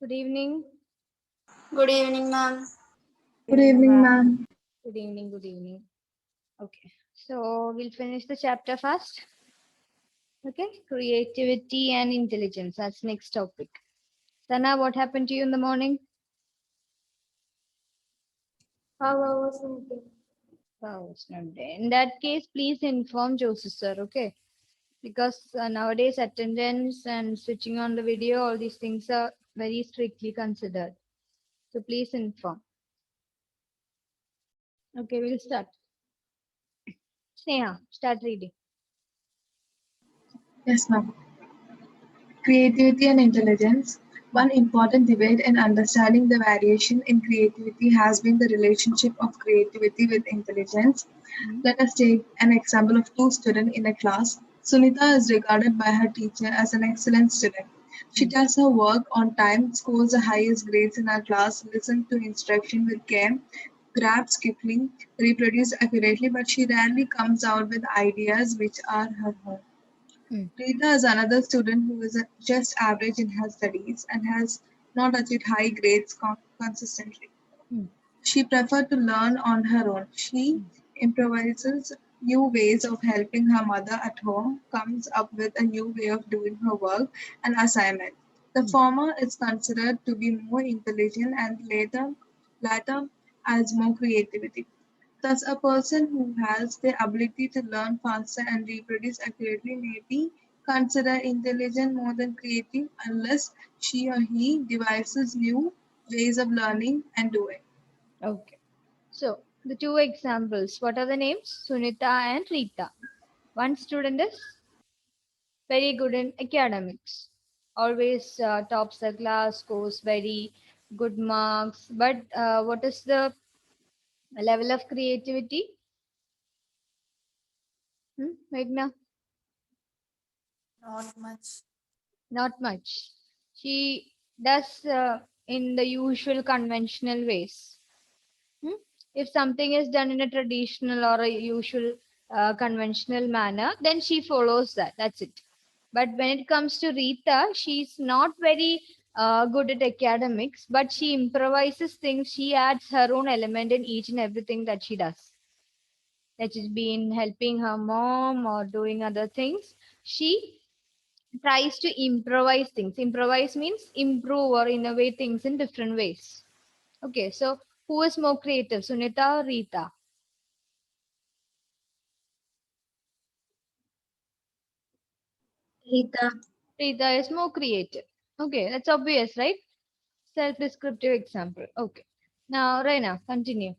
Good evening. Good evening, ma'am. Good evening, ma'am. Good evening. Good evening. Okay. So we'll finish the chapter first. Okay. Creativity and intelligence. That's next topic. Sana, what happened to you in the morning? How was it? Oh, it's not there. In that case, please inform Joseph sir. Okay. Because nowadays attendance and switching on the video, all these things are very strictly considered. So please inform. Okay, we'll start. Sneha, start reading. Yes, ma'am. Creativity and intelligence. One important debate in understanding the variation in creativity has been the relationship of creativity with intelligence. Hmm. Let us take an example of two students in a class. Sunita is regarded by her teacher as an excellent student. She does her work on time, scores the highest grades in her class, listens to instruction with care, grabs quickly, reproduces accurately, but she rarely comes out with ideas which are her own. Hmm. Rita is another student who is just average in her studies and has not achieved high grades consistently. Hmm. She preferred to learn on her own. She improvises new ways of helping her mother at home, comes up with a new way of doing her work and assignment. The former is considered to be more intelligent and latter as more creativity. Thus, a person who has the ability to learn faster and reproduce accurately may be considered intelligent more than creative unless she or he devises new ways of learning and doing. Okay. So the two examples, what are the names? Sunita and Rita. One student is very good in academics, always tops the class, scores very good marks. But what is the level of creativity? Meghna? Not much. Not much. She does in the usual conventional ways. Hmm? If something is done in a traditional or a usual conventional manner, then she follows that. That's it. But when it comes to Rita, she's not very good at academics, but she improvises things. She adds her own element in each and everything that she does. That is been helping her mom or doing other things. She tries to improvise things. Improvise means improve or innovate things in different ways. Okay, so who is more creative, Sunita or Rita? Rita. Rita is more creative. Okay, that's obvious, right? Self-descriptive example. Okay. Now, Reina, continue.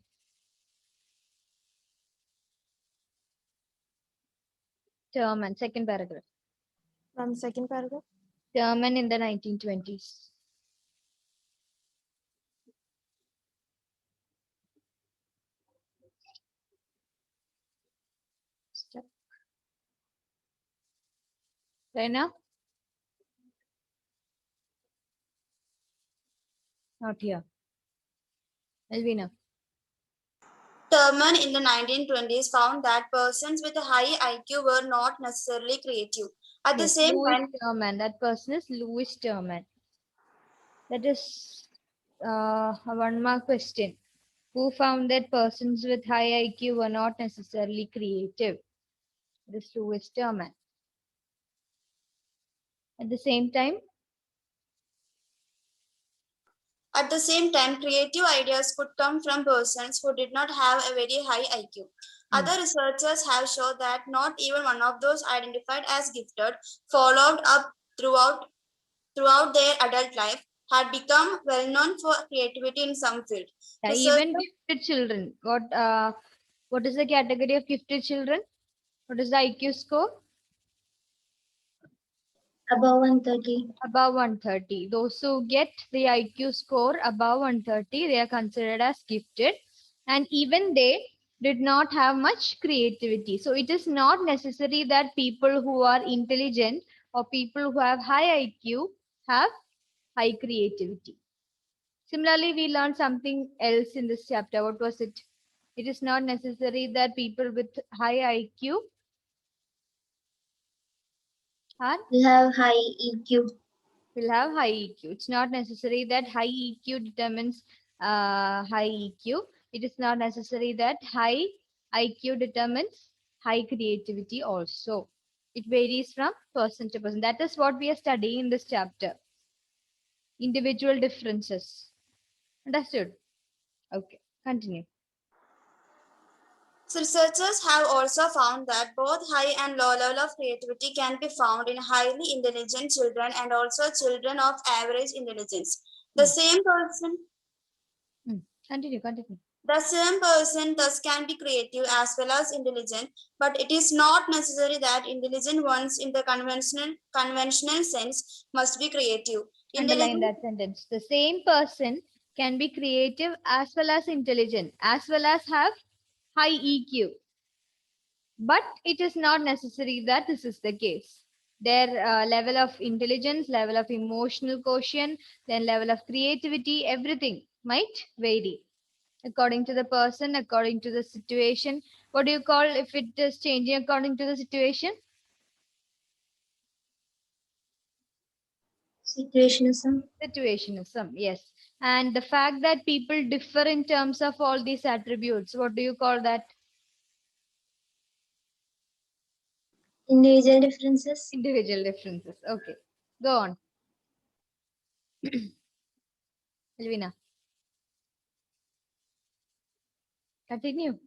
German, second paragraph. From second paragraph. German in the 1920s. Step. Reina, not here. Elvina. Thurman in the 1920s found that persons with a high IQ were not necessarily creative. At the Yes, same Louis time, Terman. That person is Louis Terman. That is a one mark question. Who found that persons with high IQ were not necessarily creative? This Louis Terman. At the same time, creative ideas could come from persons who did not have a very high IQ. Other researchers have shown that not even one of those identified as gifted followed up throughout their adult life had become well known for creativity in some field. even Researchers gifted children. What is the category of gifted children? What is the IQ score? above 130. Above 130. Those who get the IQ score above 130, they are considered as gifted, and even they did not have much creativity. So it is not necessary that people who are intelligent or people who have high IQ have high creativity. Similarly, we learned something else in this chapter. What was it? It is not necessary that people with high IQ are We have high EQ. will have high EQ. It's not necessary that high EQ determines high EQ. It is not necessary that high IQ determines high creativity also. It varies from person to person. That is what we are studying in this chapter. Individual differences. Understood? Okay, continue. So researchers have also found that both high and low level of creativity can be found in highly intelligent children and also children of average intelligence. The same person Continue. The same person thus can be creative as well as intelligent, but it is not necessary that intelligent ones in the conventional sense must be creative. Underline Intelligent that sentence. The same person can be creative as well as intelligent, as well as have high EQ. But it is not necessary that this is the case. Their level of intelligence, level of emotional quotient, then level of creativity, everything might vary according to the person, according to the situation. What do you call if it is changing according to the situation? Situationism. Situationism, yes. And the fact that people differ in terms of all these attributes, what do you call that? Individual differences. Individual differences. Okay, go on. Elvina, continue.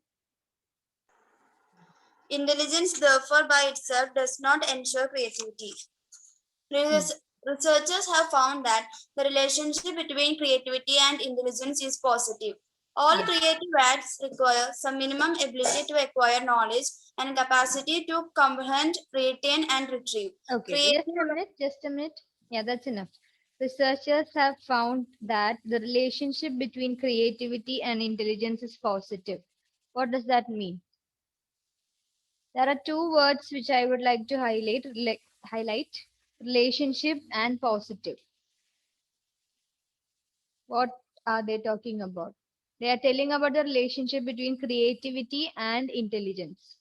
intelligence, therefore, by itself does not ensure creativity. Researchers have found that the relationship between creativity and intelligence is positive. All Yes. creative acts require some minimum ability to acquire knowledge and capacity to comprehend, retain, and retrieve. Okay, Creative just a minute. Yeah, that's enough. Researchers have found that the relationship between creativity and intelligence is positive. What does that mean? There are two words which I would like to highlight relationship and positive. What are they talking about? They are telling about the relationship between creativity and intelligence.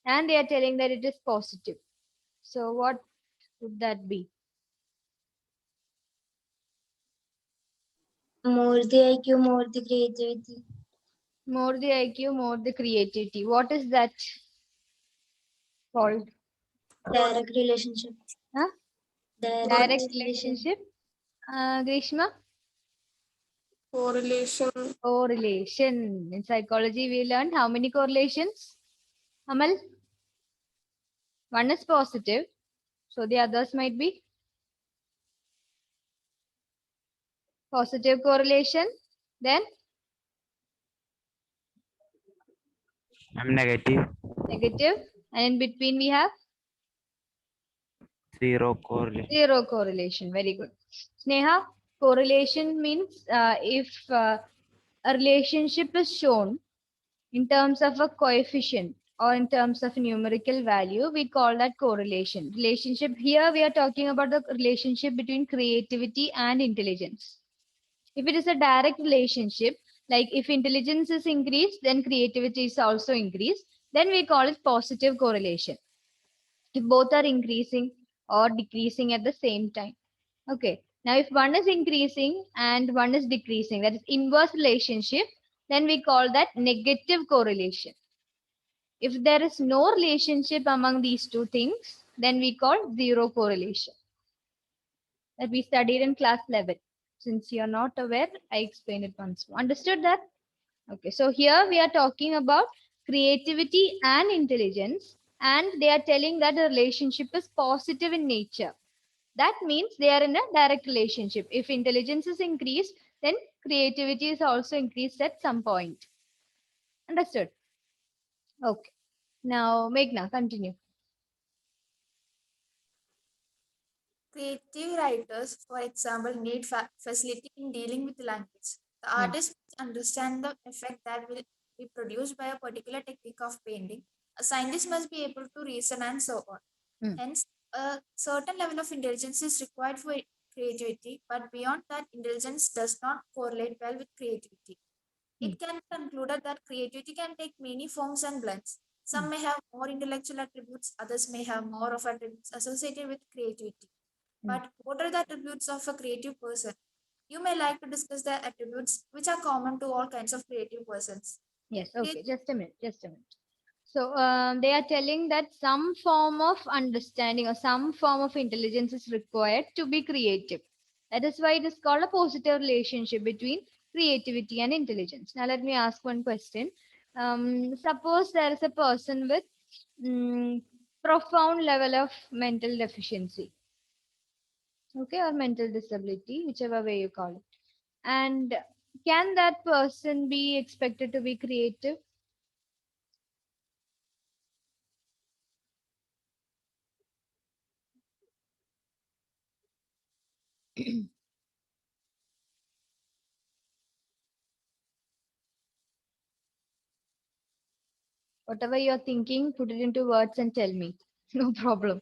And they are telling that it is positive. So, what would that be? More the IQ, more the creativity. More the IQ, more the creativity. What is that called? Direct relationship. Huh? Direct Direct relation. relationship. Grishma? Correlation. Correlation. In psychology, we learned how many correlations? Amal? One is positive, so the others might be positive correlation. Then I'm negative. negative. And in between, we have Zero correlation. zero correlation. Very good. Sneha, correlation means if a relationship is shown in terms of a coefficient or in terms of a numerical value, we call that correlation. Relationship here, we are talking about the relationship between creativity and intelligence. If it is a direct relationship, like if intelligence is increased, then creativity is also increased, then we call it positive correlation. If both are increasing or decreasing at the same time. Okay. Now, if one is increasing and one is decreasing, that is inverse relationship, then we call that negative correlation. If there is no relationship among these two things, then we call zero correlation. That we studied in class 11. Since you're not aware, I explained it once more. Understood that? Okay, so here we are talking about creativity and intelligence, and they are telling that the relationship is positive in nature. That means they are in a direct relationship. If intelligence is increased, then creativity is also increased at some point. Understood? Okay. Now, Meghna, continue. Creative writers, for example, need facility in dealing with language. The artist must understand the effect that will be produced by a particular technique of painting. A scientist must be able to reason and so on. Hence, a certain level of intelligence is required for creativity, but beyond that, intelligence does not correlate well with creativity. It can be concluded that creativity can take many forms and blends. Some may have more intellectual attributes, others may have more of attributes associated with creativity. But what are the attributes of a creative person? You may like to discuss the attributes which are common to all kinds of creative persons. Yes, okay, just a minute, just a minute. So they are telling that some form of understanding or some form of intelligence is required to be creative. That is why it is called a positive relationship between creativity and intelligence. Now let me ask one question. Suppose there is a person with profound level of mental deficiency, okay, or mental disability, whichever way you call it. And can that person be expected to be creative? Whatever you're thinking, put it into words and tell me. No problem.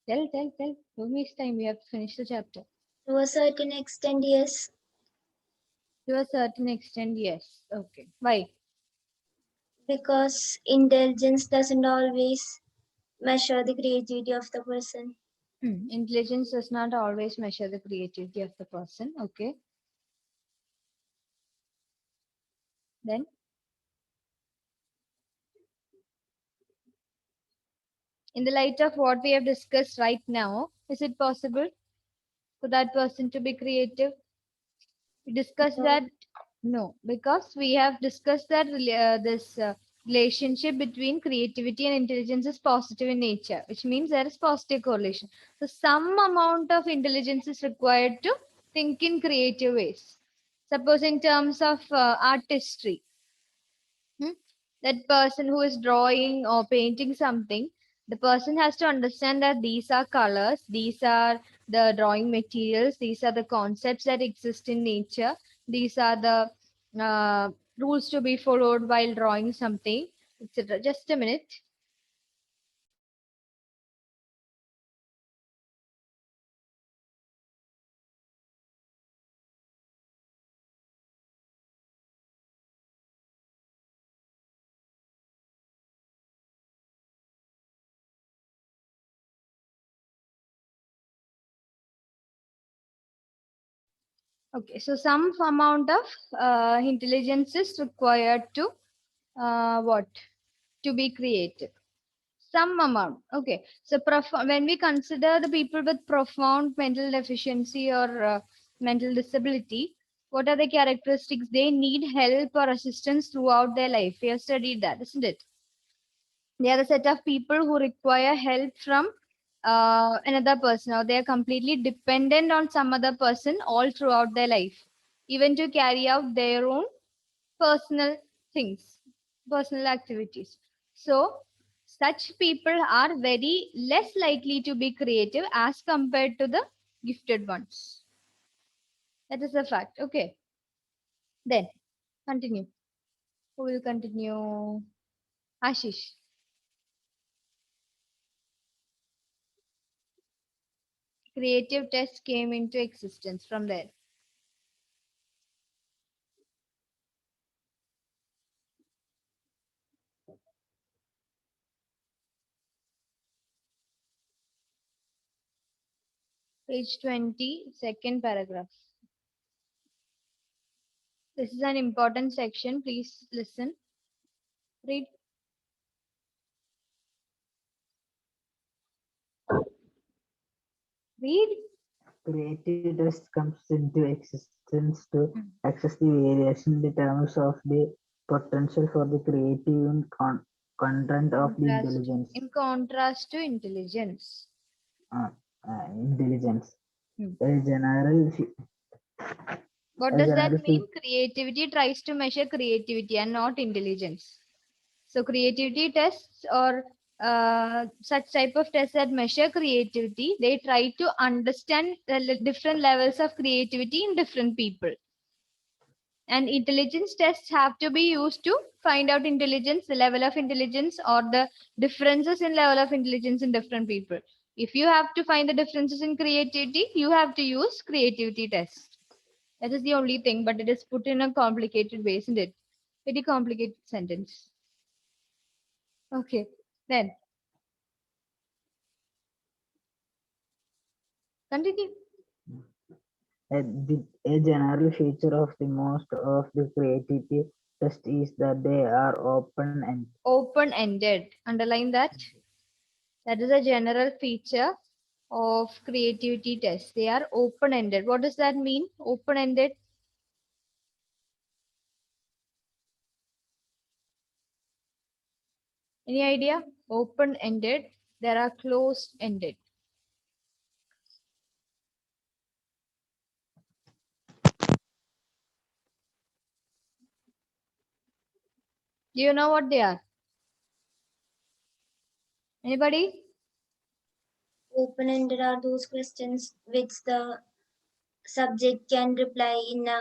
Tell. Don't waste time. We have to finish the chapter. To a certain extent, yes, To a certain extent, yes. Okay. Why? because intelligence doesn't always measure the creativity of the person. Intelligence does not always measure the creativity of the person. Okay. Then, in the light of what we have discussed right now, is it possible for that person to be creative? We discussed No. that. No, because we have discussed that this relationship between creativity and intelligence is positive in nature, which means there is positive correlation. So some amount of intelligence is required to think in creative ways. Suppose in terms of artistry, that person who is drawing or painting something, the person has to understand that these are colors, these are the drawing materials, these are the concepts that exist in nature, these are the rules to be followed while drawing something, etc. Just a minute. Okay, so some amount of intelligence is required to what? To be creative. Some amount. Okay. So when we consider the people with profound mental deficiency or mental disability, what are the characteristics? They need help or assistance throughout their life. We have studied that, isn't it? They are the set of people who require help from another person, or they are completely dependent on some other person all throughout their life, even to carry out their own personal things, personal activities. So, such people are very less likely to be creative as compared to the gifted ones. That is a fact. Okay. Then, continue. Who will continue? Ashish. Creative test came into existence from there. Page 20, second paragraph. This is an important section. Please listen. Read. Read. Creative test comes into existence to access the variation in the terms of the potential for the creative and content of the intelligence. In contrast to intelligence. Intelligence. Hmm. A general. What a does that general mean? Creativity tries to measure creativity and not intelligence. So creativity tests or such type of tests that measure creativity, they try to understand the different levels of creativity in different people. And intelligence tests have to be used to find out intelligence, the level of intelligence or the differences in level of intelligence in different people. If you have to find the differences in creativity, you have to use creativity tests. That is the only thing, but it is put in a complicated way, isn't it? Very complicated sentence. Okay, then continue. A general feature of the most of the creativity test is that they are open-ended. Open-ended. Underline that. That is a general feature of creativity tests. They are open-ended. What does that mean? Open-ended. Any idea? Open-ended. There are closed-ended. Do you know what they are? Anybody? Open-ended are those questions which the subject can reply in a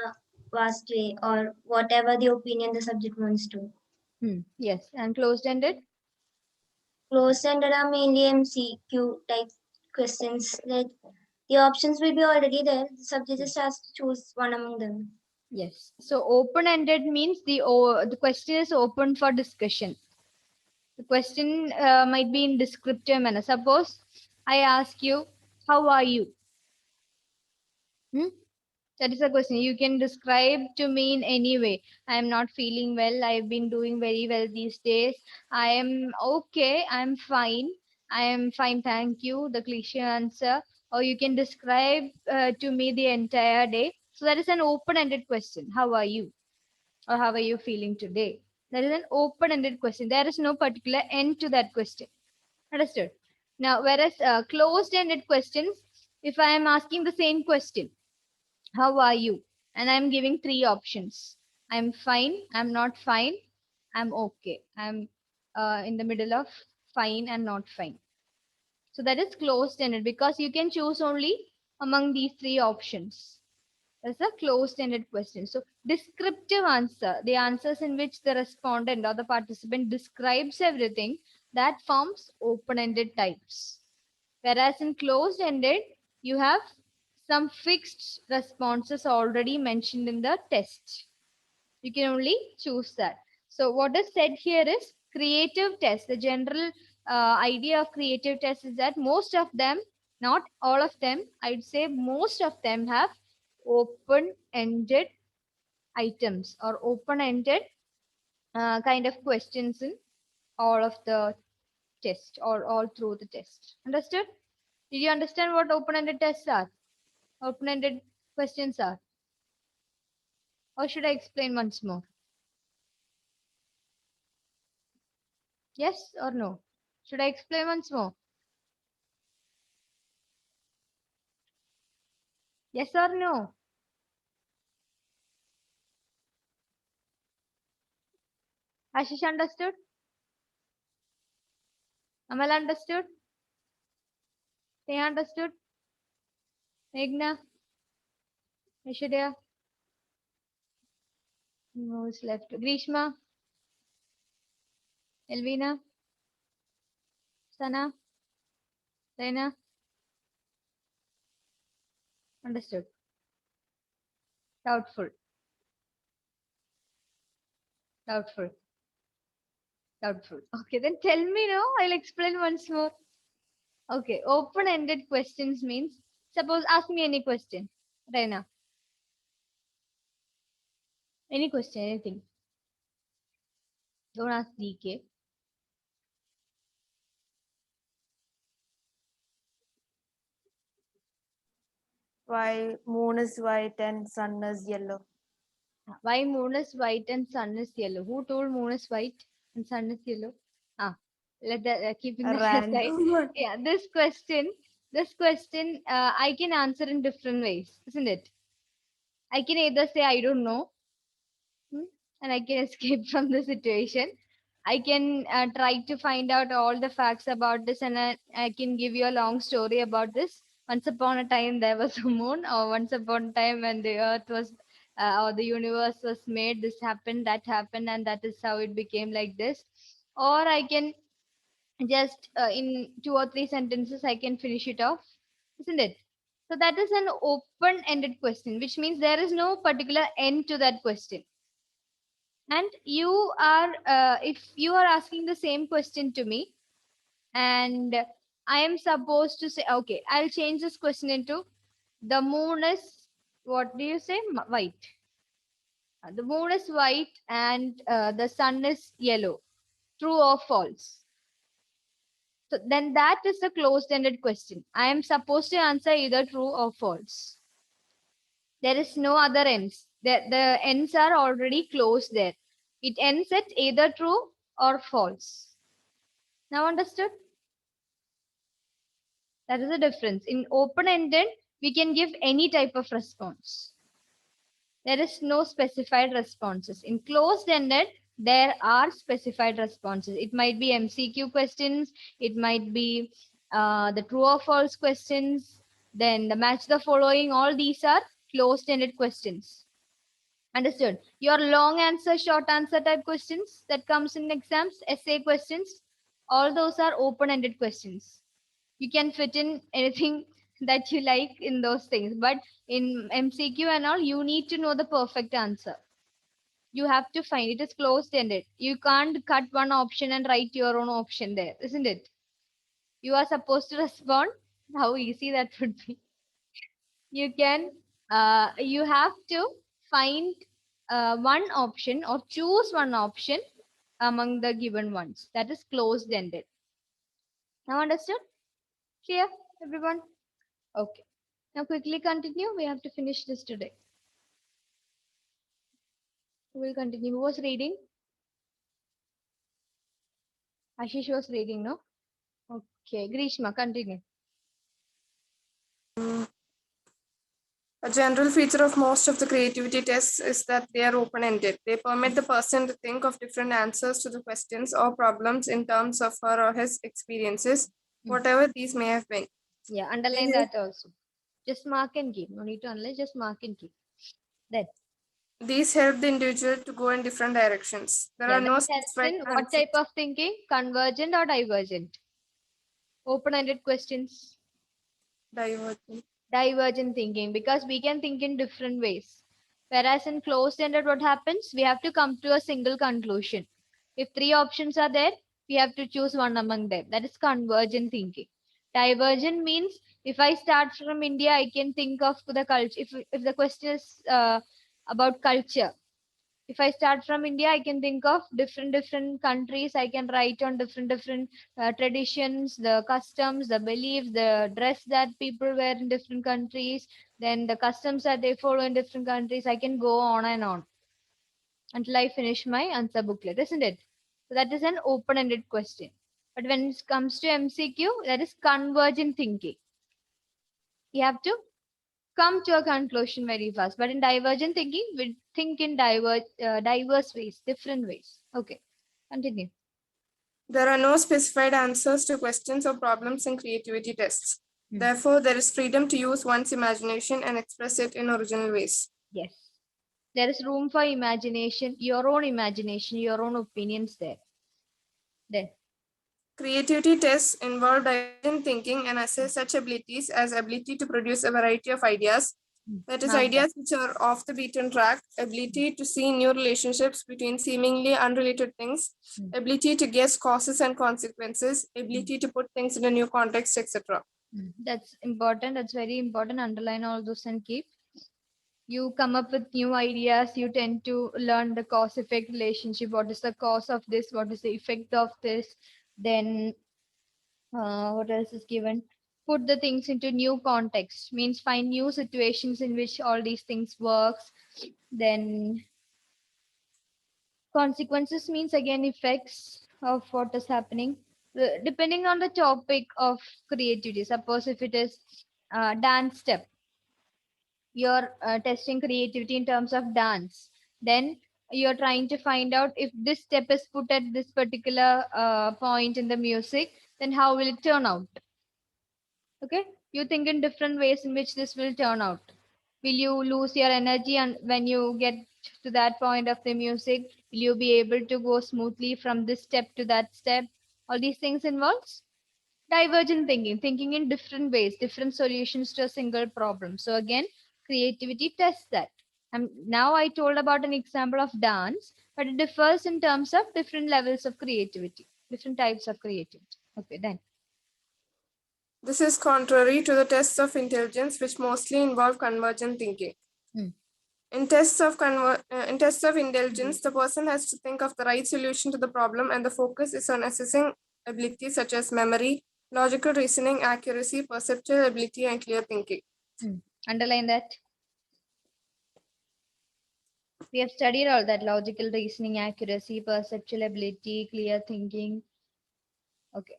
vast way or whatever the opinion the subject wants to. Yes. And closed-ended? Closed-ended are mainly MCQ type questions. Like the options will be already there. The subject just has to choose one among them. Yes. So open-ended means the question is open for discussion. The question might be in descriptive manner. Suppose I ask you, how are you? Hmm? That is a question. You can describe to me in any way. I am not feeling well. I've been doing very well these days. I am okay. I'm fine. I am fine. Thank you. The cliche answer. Or you can describe to me the entire day. So that is an open-ended question. How are you? Or how are you feeling today? That is an open-ended question. There is no particular end to that question. Understood? Now, whereas closed-ended questions, if I am asking the same question, how are you? And I'm giving three options. I'm fine, I'm not fine, I'm okay. I'm in the middle of fine and not fine. So that is closed-ended because you can choose only among these three options. That's a closed-ended question. So descriptive answer, the answers in which the respondent or the participant describes everything, that forms open-ended types. Whereas in closed-ended, you have some fixed responses already mentioned in the test. You can only choose that. So what is said here is creative test. The general idea of creative test is that most of them, not all of them, I'd say most of them have open-ended items or open-ended kind of questions in all of the test or all through the test. Understood? Did you understand what open-ended tests are? Open-ended questions are? Or should I explain once more? Yes or no? Should I explain once more? Yes or no? Ashish understood? Amal understood? They understood? Meghna? Aishwarya? Who's left? Grishma? Elvina? Sana? Reina? Understood. Doubtful. Doubtful. Doubtful. Okay, then tell me now. I'll explain once more. Okay, open-ended questions means, suppose ask me any question. Reina. Any question, anything. Don't ask DK. Why moon is white and sun is yellow? Why moon is white and sun is yellow? Who told moon is white and sun is yellow? Ah, let that keeping A that aside. random one. Yeah, this question, I can answer in different ways, isn't it? I can either say I don't know, and I can escape from the situation. I can try to find out all the facts about this, and I can give you a long story about this. Once upon a time, there was a moon, or once upon a time, when the earth was, or the universe was made, this happened, and that is how it became like this. Or I can just, in two or three sentences, I can finish it off, isn't it? So that is an open ended question, which means there is no particular end to that question. And you are, if you are asking the same question to me, and I am supposed to say, okay, I'll change this question into the moon is, what do you say? White. The moon is white and the sun is yellow. True or false? So then that is a closed-ended question. I am supposed to answer either true or false. There is no other ends. The ends are already closed there. It ends at either true or false. Now understood? That is the difference. In open-ended, we can give any type of response. There is no specified responses. In closed-ended, there are specified responses. It might be MCQ questions. It might be the true or false questions. Then the match the following. All these are closed-ended questions. Understood? Your long answer, short answer type questions that comes in exams, essay questions, all those are open-ended questions. You can fit in anything that you like in those things. But in MCQ and all, you need to know the perfect answer. You have to find it is closed-ended. You can't cut one option and write your own option there, isn't it? You are supposed to respond. How easy that would be. You can, you have to find one option or choose one option among the given ones. That is closed-ended. Now understood? Clear, everyone? Okay. Now quickly continue. We have to finish this today. We'll continue. Who was reading? Ashish was reading, no? Okay. Grishma, continue. A general feature of most of the creativity tests is that they are open-ended. They permit the person to think of different answers to the questions or problems in terms of her or his experiences, whatever these may have been. Yeah, underline that also. Just mark and keep. No need to underline, just mark and keep. Then. These help the individual to go in different directions. There are no That helps specified in what type of thinking? Convergent or divergent? Open-ended questions. divergent. Divergent thinking, because we can think in different ways. Whereas in closed-ended, what happens? We have to come to a single conclusion. If three options are there, we have to choose one among them. That is convergent thinking. Divergent means if I start from India, I can think of the culture. If the question is about culture, if I start from India, I can think of different countries. I can write on different traditions, the customs, the beliefs, the dress that people wear in different countries, then the customs that they follow in different countries. I can go on and on until I finish my answer booklet, isn't it? So that is an open-ended question. But when it comes to MCQ, that is convergent thinking. You have to come to a conclusion very fast. But in divergent thinking, we think in diverse ways, different ways. Okay, continue. There are no specified answers to questions or problems in creativity tests. Therefore, there is freedom to use one's imagination and express it in original ways. Yes. There is room for imagination, your own opinions there. Then. Creativity tests involve divergent thinking and assess such abilities as ability to produce a variety of ideas, that is, ideas which are off the beaten track, ability to see new relationships between seemingly unrelated things, ability to guess causes and consequences, ability to put things in a new context, etc. That's important. That's very important. Underline all those and keep. You come up with new ideas. You tend to learn the cause-effect relationship. What is the cause of this? What is the effect of this? Then what else is given? Put the things into new context, means find new situations in which all these things works. Then consequences means again effects of what is happening. Depending on the topic of creativity. Suppose if it is dance step, you're testing creativity in terms of dance, then you're trying to find out if this step is put at this particular point in the music, then how will it turn out? Okay, you think in different ways in which this will turn out. Will you lose your energy, and when you get to that point of the music, will you be able to go smoothly from this step to that step? All these things involves divergent thinking, thinking in different ways, different solutions to a single problem. So again, creativity tests that. And now I told about an example of dance, but it differs in terms of different levels of creativity, different types of creativity. Okay, then. This is contrary to the tests of intelligence, which mostly involve convergent thinking. In tests of intelligence, the person has to think of the right solution to the problem, and the focus is on assessing abilities such as memory, logical reasoning, accuracy, perceptual ability, and clear thinking. Underline that. We have studied all that: logical reasoning, accuracy, perceptual ability, clear thinking. Okay.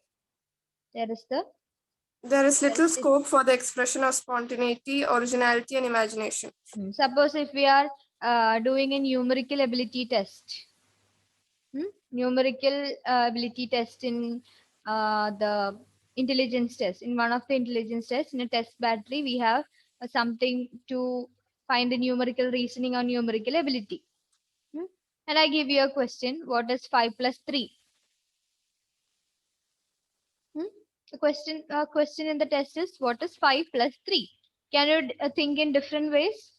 There is little scope for the expression of spontaneity, originality, and imagination. Suppose if we are doing a numerical ability test, numerical ability test in the intelligence test, in one of the intelligence tests, in a test battery, we have something to find the numerical reasoning or numerical ability. And I give you a question: what is 5 plus 3? The question in the test is, what is 5 plus 3? Can you think in different ways?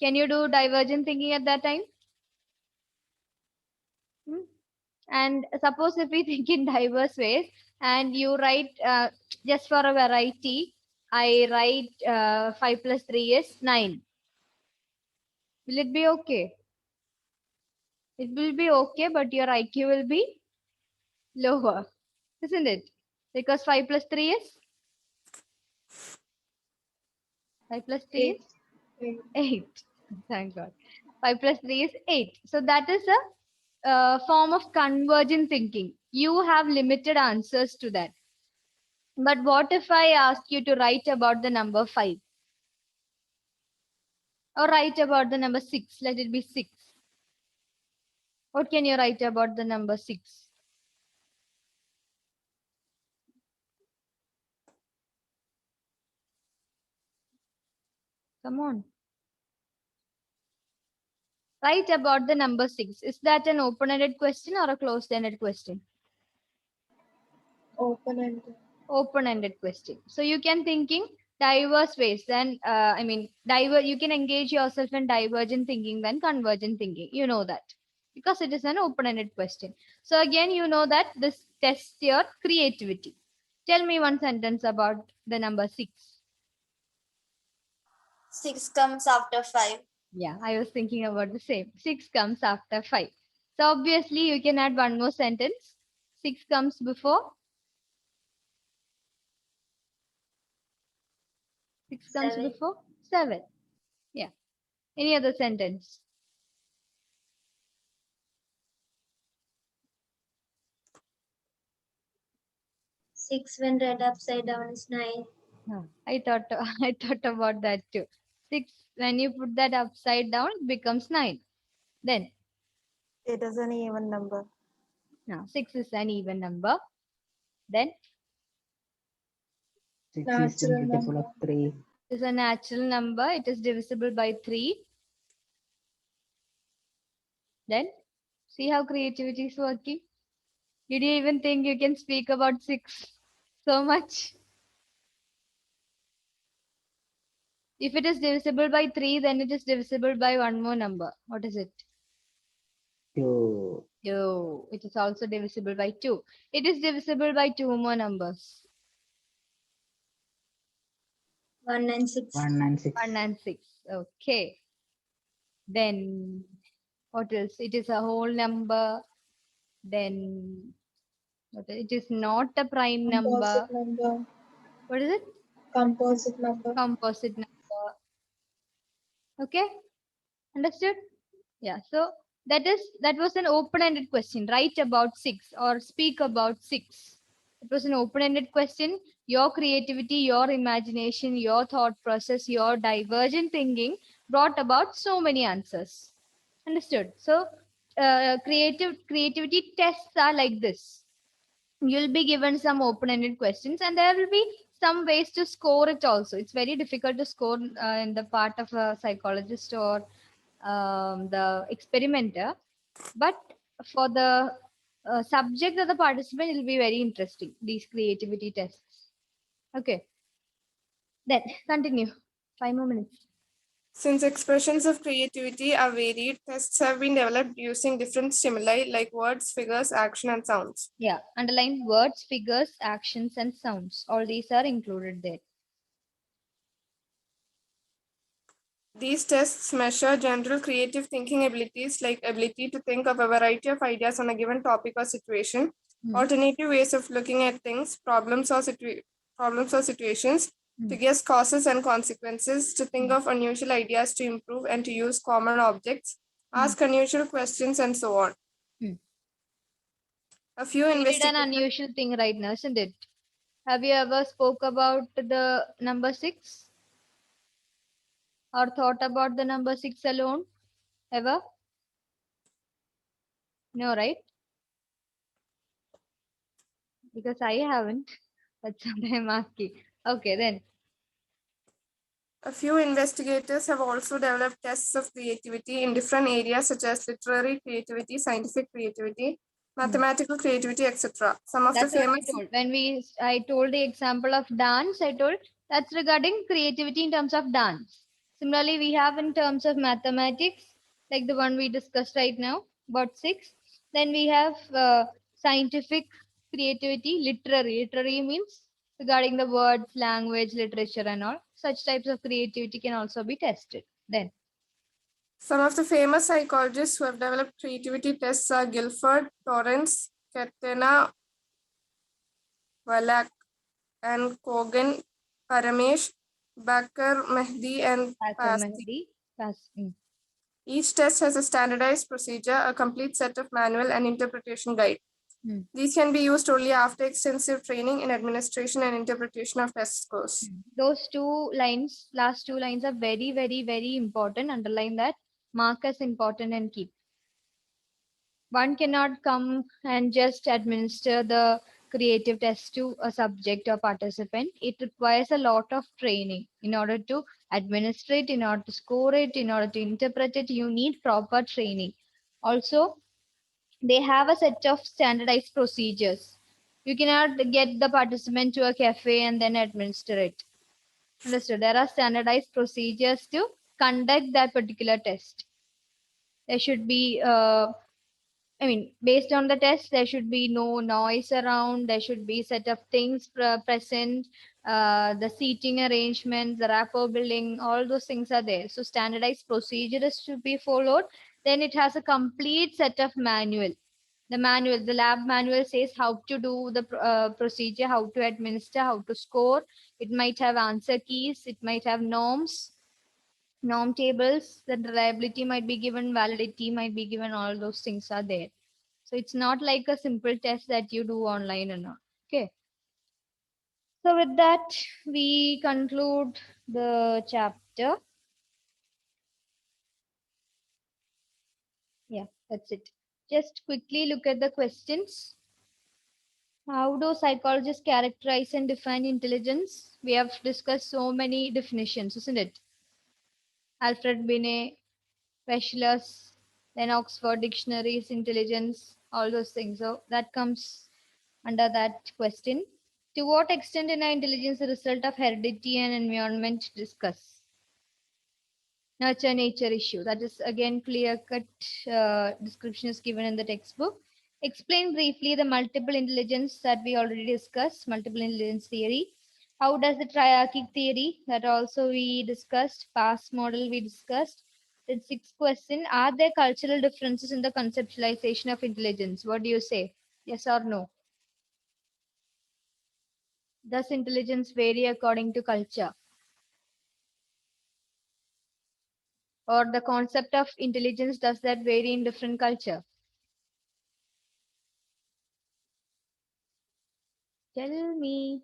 Can you do divergent thinking at that time? And suppose if we think in diverse ways, and you write just for a variety, I write 5 plus 3 is 9. Will it be okay? It will be okay, but your IQ will be lower, isn't it? Because 5 plus 3 is 5 plus 3 is 8. Thank God. 5 plus 3 is 8. So that is a form of convergent thinking. You have limited answers to that. But what if I ask you to write about the number 5? Or write about the number 6? Let it be 6. What can you write about the number 6? Come on. Write about the number 6. Is that an open-ended question or a closed-ended question? Open-ended. Open-ended question. So you can thinking diverse ways. Then you can engage yourself in divergent thinking than convergent thinking. You know that because it is an open-ended question. So again, you know that this tests your creativity. Tell me one sentence about the number 6. 6 comes after 5. Yeah, I was thinking about the same. 6 comes after 5. So obviously you can add one more sentence. 6 comes before. 6 comes 7. before 7. Yeah. Any other sentence? Six when read upside down is 9. I thought about that too. 6, when you put that upside down, it becomes 9. Then It is an even number. now 6 is an even number. Then 6 is the multiple of 3. it is a natural number. It is divisible by 3. Then see how creativity is working. Did you even think you can speak about 6 so much? If it is divisible by 3, then it is divisible by one more number. What is it? 2. 2. It is also divisible by 2. It is divisible by 2 more numbers. 1 and 6. 1 and 6. 1 and 6. Okay. Then what else? It is a whole number. Then it is not a prime number. Number. What is it? Composite number. Composite number. Okay. Understood? Yeah. So that was an open-ended question. Write about 6 or speak about 6. It was an open-ended question. Your creativity, your imagination, your thought process, your divergent thinking brought about so many answers. Understood? So creativity tests are like this. You'll be given some open-ended questions and there will be some ways to score it also. It's very difficult to score in the part of a psychologist or the experimenter, but for the subject of the participant, it will be very interesting, these creativity tests. Okay, then continue. 5 more minutes. Since expressions of creativity are varied, tests have been developed using different stimuli like words, figures, action, and sounds. Yeah, underline words, figures, actions, and sounds. All these are included there. These tests measure general creative thinking abilities like ability to think of a variety of ideas on a given topic or situation, alternative ways of looking at things, problems or situations, to guess causes and consequences, to think of unusual ideas to improve and to use common objects, ask unusual questions, and so on. A few We did an investigators. unusual thing right now, isn't it? Have you ever spoke about the number 6? Or thought about the number 6 alone? Ever? No, right? Because I haven't. That's what I'm asking. Okay, then. A few investigators have also developed tests of creativity in different areas such as literary creativity, scientific creativity, mathematical creativity, etc. Some of That's the what I famous told. When I told the example of dance, I told that's regarding creativity in terms of dance. Similarly, we have in terms of mathematics, like the one we discussed right now, about 6. Then we have scientific creativity, literary. Literary means regarding the words, language, literature, and all. Such types of creativity can also be tested. Then. Some of the famous psychologists who have developed creativity tests are Guilford, Torrance, Katena, Wallach, and Kogan, Paramesh, Bakar, Mehdi, and Pasti. Each test has a standardized procedure, a complete set of manual and interpretation guide. These can be used only after extensive training in administration and interpretation of test scores. Those last 2 lines are very, very, very important. Underline that. Mark as important and keep. One cannot come and just administer the creative test to a subject or participant. It requires a lot of training in order to administer it, in order to score it, in order to interpret it. You need proper training. Also, they have a set of standardized procedures. You cannot get the participant to a cafe and then administer it. Understood? There are standardized procedures to conduct that particular test. There should be based on the test, there should be no noise around. There should be set of things present. The seating arrangements, the rapport building, all those things are there. So standardized procedures should be followed. Then it has a complete set of manual. The lab manual says how to do the procedure, how to administer, how to score. It might have answer keys. It might have norms, norm tables. The reliability might be given, validity might be given. All those things are there. So it's not like a simple test that you do online or not. Okay. So with that, we conclude the chapter. Yeah, that's it. Just quickly look at the questions. How do psychologists characterize and define intelligence? We have discussed so many definitions, isn't it? Alfred Binet, Peschler's, then Oxford Dictionaries, intelligence, all those things. So that comes under that question. To what extent is intelligence a result of heredity and environment? Discuss. Nurture nature issue. That is again clear cut description is given in the textbook. Explain briefly the multiple intelligence that we already discussed, multiple intelligence theory. How does the triarchic theory that also we discussed, past model we discussed. Then 6th question, are there cultural differences in the conceptualization of intelligence? What do you say? Yes or no? Does intelligence vary according to culture? Or the concept of intelligence, does that vary in different culture? Tell me.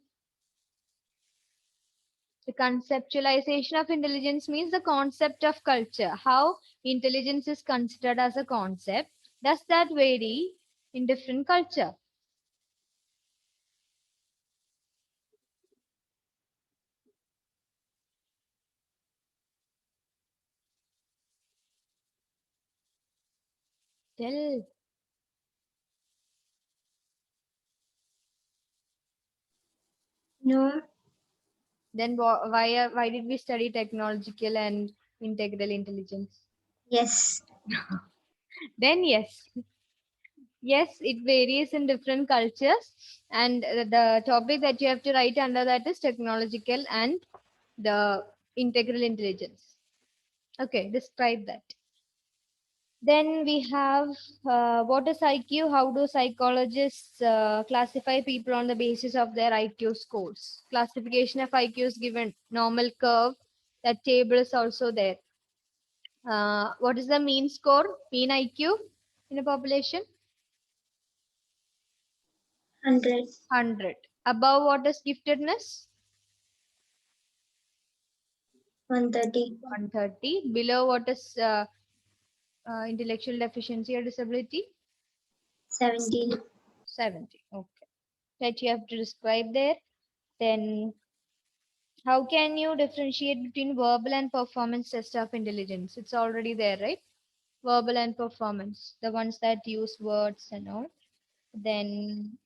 The conceptualization of intelligence means the concept of culture. How intelligence is considered as a concept. Does that vary in different culture? Tell. No. Then why did we study technological and integral intelligence? Yes. Then yes. Yes, it varies in different cultures. And the topic that you have to write under that is technological and the integral intelligence. Okay, describe that. Then we have what is IQ? How do psychologists classify people on the basis of their IQ scores? Classification of IQ is given normal curve. That table is also there. What is the mean score? Mean IQ in a population? 100. 100. Above what is giftedness? 130. 130. Below what is intellectual deficiency or disability? 70. 70. Okay. That you have to describe there. Then how can you differentiate between verbal and performance test of intelligence? It's already there, right? Verbal and performance, the ones that use words and all. Then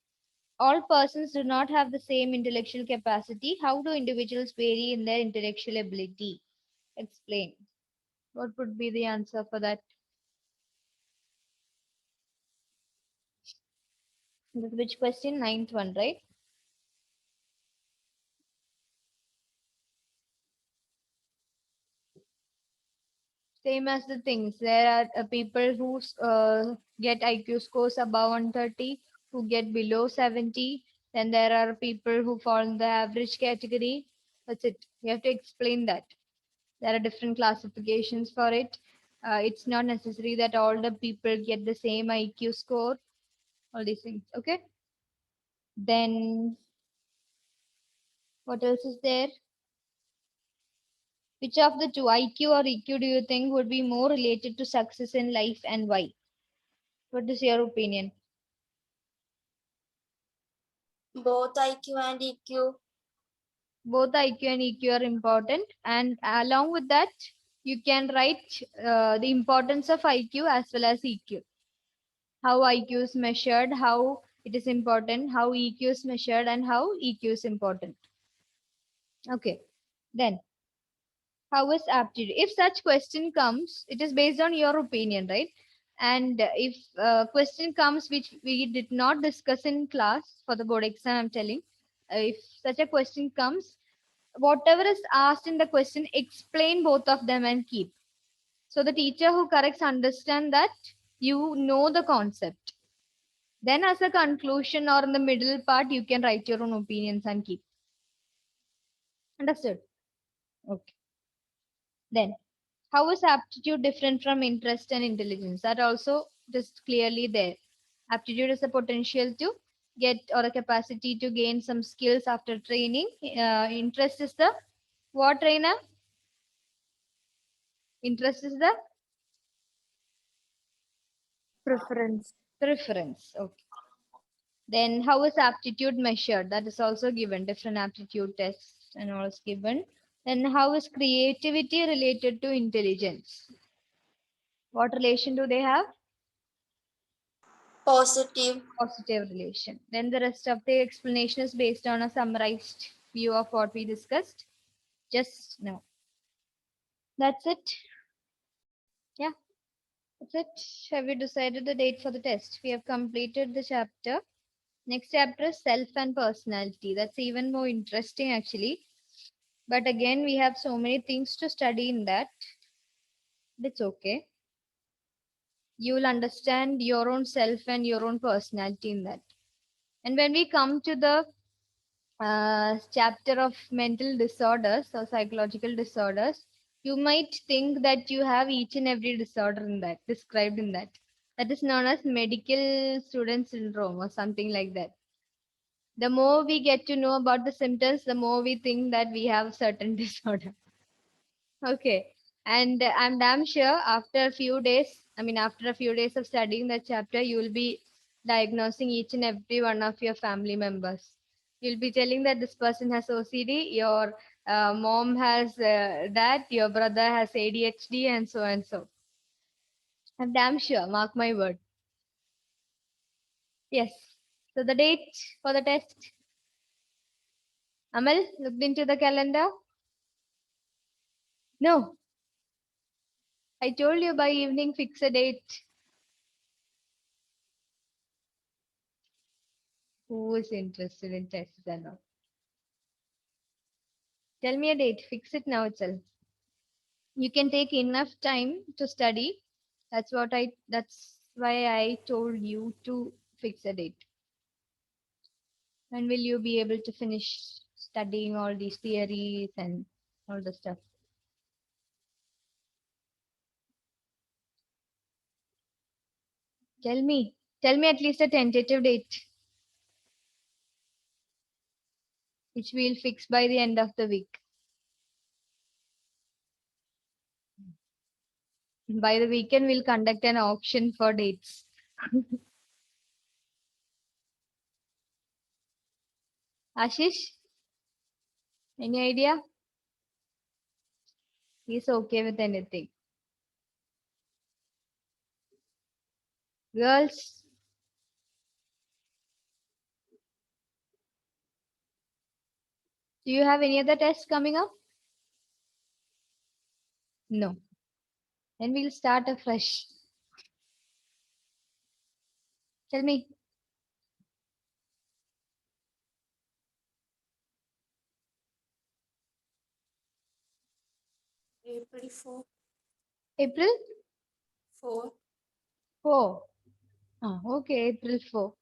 all persons do not have the same intellectual capacity. How do individuals vary in their intellectual ability? Explain. What would be the answer for that? Which question? Ninth one, right? Same as the things. There are people who get IQ scores above 130, who get below 70. Then there are people who fall in the average category. That's it. You have to explain that. There are different classifications for it. It's not necessary that all the people get the same IQ score. All these things. Okay. Then what else is there? Which of the two, IQ or EQ, do you think would be more related to success in life and why? What is your opinion? Both IQ and EQ. Both IQ and EQ are important, and along with that, you can write the importance of IQ as well as EQ. How IQ is measured, how it is important, how EQ is measured, and how EQ is important. Okay, then how is aptitude? If such question comes, it is based on your opinion, right? And if question comes which we did not discuss in class for the board exam, I'm telling, if such a question comes, whatever is asked in the question, explain both of them and keep. So the teacher who corrects understand that you know the concept. Then as a conclusion or in the middle part, you can write your own opinions and keep. Understood? Okay. Then how is aptitude different from interest and intelligence? That also just clearly there. Aptitude is a potential to get or a capacity to gain some skills after training. Interest is the what, trainer? Interest is the Preference. preference. Okay. Then how is aptitude measured? That is also given. Different aptitude tests and all is given. Then how is creativity related to intelligence? What relation do they have? Positive. Positive relation. Then the rest of the explanation is based on a summarized view of what we discussed just now. That's it. Yeah, that's it. Have you decided the date for the test? We have completed the chapter. Next chapter is self and personality. That's even more interesting actually. But again, we have so many things to study in that. It's okay. You will understand your own self and your own personality in that. And when we come to the chapter of mental disorders or psychological disorders, you might think that you have each and every disorder in that, described in that. That is known as medical student syndrome or something like that. The more we get to know about the symptoms, the more we think that we have certain disorder. Okay. And I'm damn sure after a few days, after a few days of studying that chapter, you will be diagnosing each and every one of your family members. You'll be telling that this person has OCD, your mom has that, your brother has ADHD, and so and so. I'm damn sure, mark my word. Yes. So the date for the test. Amal, looked into the calendar? No. I told you by evening, fix a date. Who is interested in tests and all? Tell me a date. Fix it now itself. You can take enough time to study. That's why I told you to fix a date. When will you be able to finish studying all these theories and all the stuff? Tell me at least a tentative date, which we'll fix by the end of the week. By the weekend, we'll conduct an auction for dates. Ashish, any idea? He's okay with anything. Girls, do you have any other tests coming up? No. Then we'll start afresh. Tell me. April 4. April 4. 4. Ah, okay, April 4.